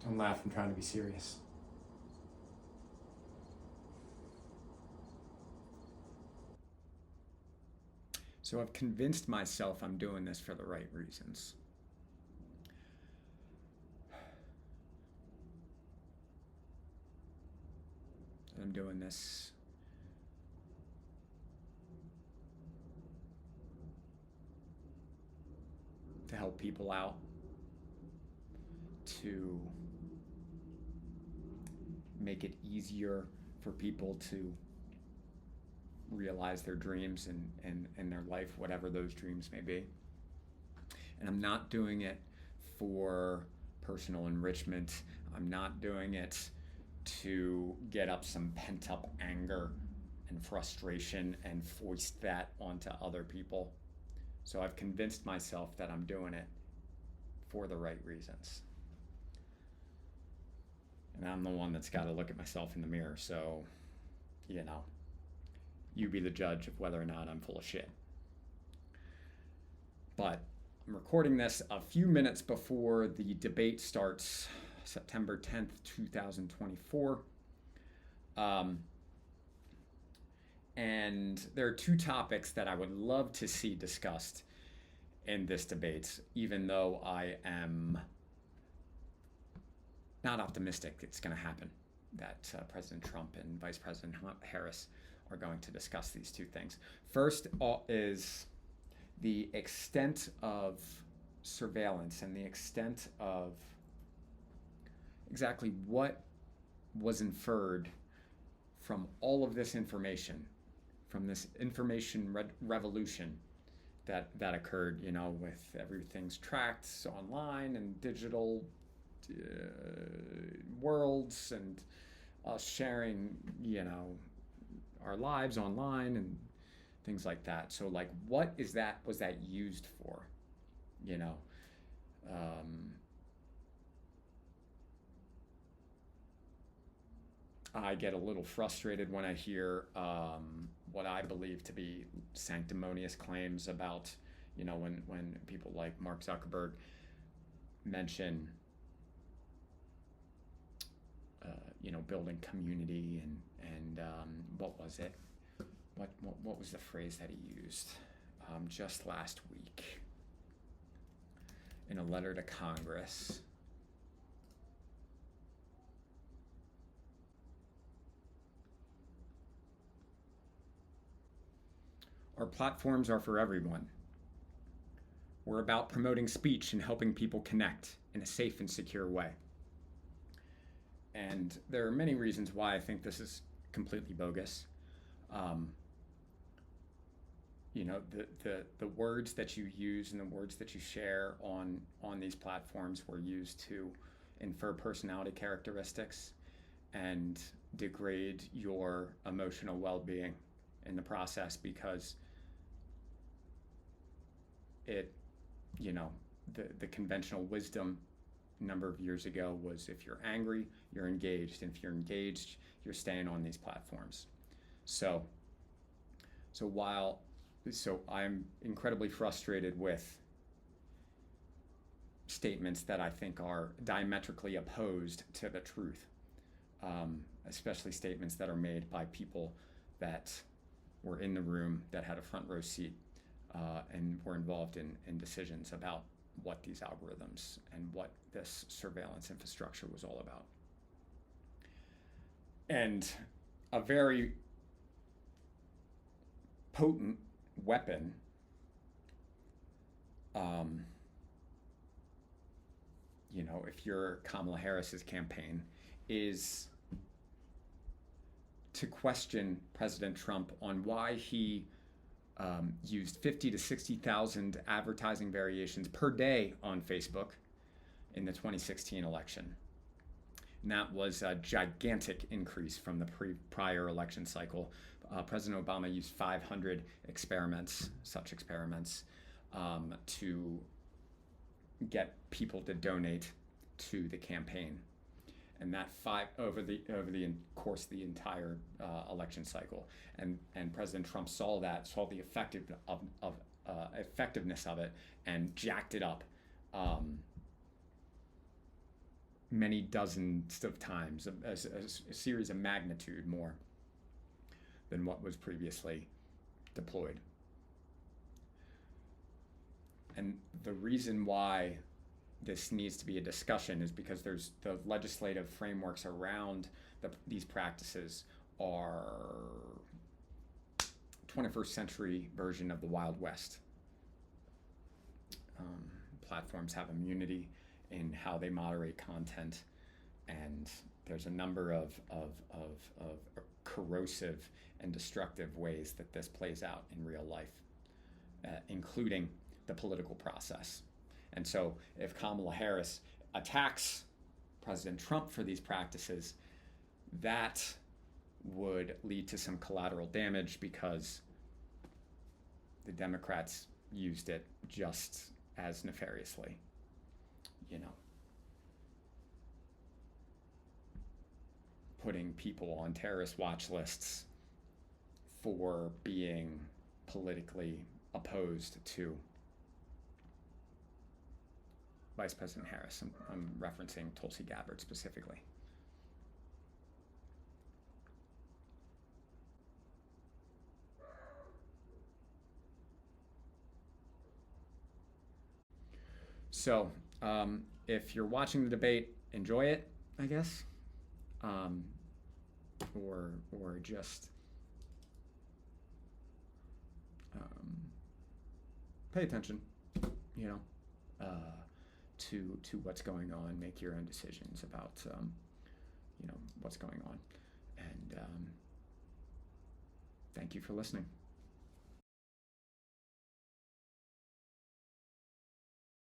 Don't laugh, I'm trying to be serious. So I've convinced myself I'm doing this for the right reasons. I'm doing this to help people out, to make it easier for people to realize their dreams and their life, whatever those dreams may be. And I'm not doing it for personal enrichment. I'm not doing it to get up some pent up anger and frustration and foist that onto other people. So I've convinced myself that I'm doing it for the right reasons. And I'm the one that's got to look at myself in the mirror. So, you know, you be the judge of whether or not I'm full of shit. But I'm recording this a few minutes before the debate starts, September 10th, 2024. And there are two topics that I would love to see discussed in this debate, even though I am not optimistic it's going to happen that President Trump and Vice President Harris are going to discuss these two things. First is the extent of surveillance and the extent of exactly what was inferred from all of this information, from this information revolution that occurred, you know, with everything's tracked online and digital worlds and us sharing, you know, our lives online and things like that. So like, what is that, was that used for, you know? I get a little frustrated when I hear what I believe to be sanctimonious claims about, you know, when people like Mark Zuckerberg mention, you know, building community and what was it? What was the phrase that he used just last week in a letter to Congress? Our platforms are for everyone. We're about promoting speech and helping people connect in a safe and secure way. And there are many reasons why I think this is completely bogus. You know, the words that you use and the words that you share on these platforms were used to infer personality characteristics and degrade your emotional well-being in the process, because it, you know, the conventional wisdom a number of years ago was, if you're angry, you're engaged, and if you're engaged, you're staying on these platforms. So I'm incredibly frustrated with statements that I think are diametrically opposed to the truth, especially statements that are made by people that were in the room, that had a front row seat, and were involved in decisions about what these algorithms and what this surveillance infrastructure was all about. And a very potent weapon, you know, if you're Kamala Harris's campaign, is to question President Trump on why he used 50 to 60,000 advertising variations per day on Facebook in the 2016 election. And that was a gigantic increase from the prior election cycle. President Obama used 500 such experiments, to get people to donate to the campaign. And that over the course of the entire election cycle, and President Trump saw the effectiveness of it, and jacked it up many dozens of times, a series of magnitude more than what was previously deployed. And the reason why this needs to be a discussion is because there's the legislative frameworks around these practices are 21st century version of the Wild West. Platforms have immunity in how they moderate content, and there's a number of corrosive and destructive ways that this plays out in real life, including the political process. And so if Kamala Harris attacks President Trump for these practices, that would lead to some collateral damage because the Democrats used it just as nefariously, putting people on terrorist watch lists for being politically opposed to Vice President Harris. I'm referencing Tulsi Gabbard specifically. So if you're watching the debate, enjoy it, I guess, or just pay attention, to what's going on. Make your own decisions about what's going on, and thank you for listening.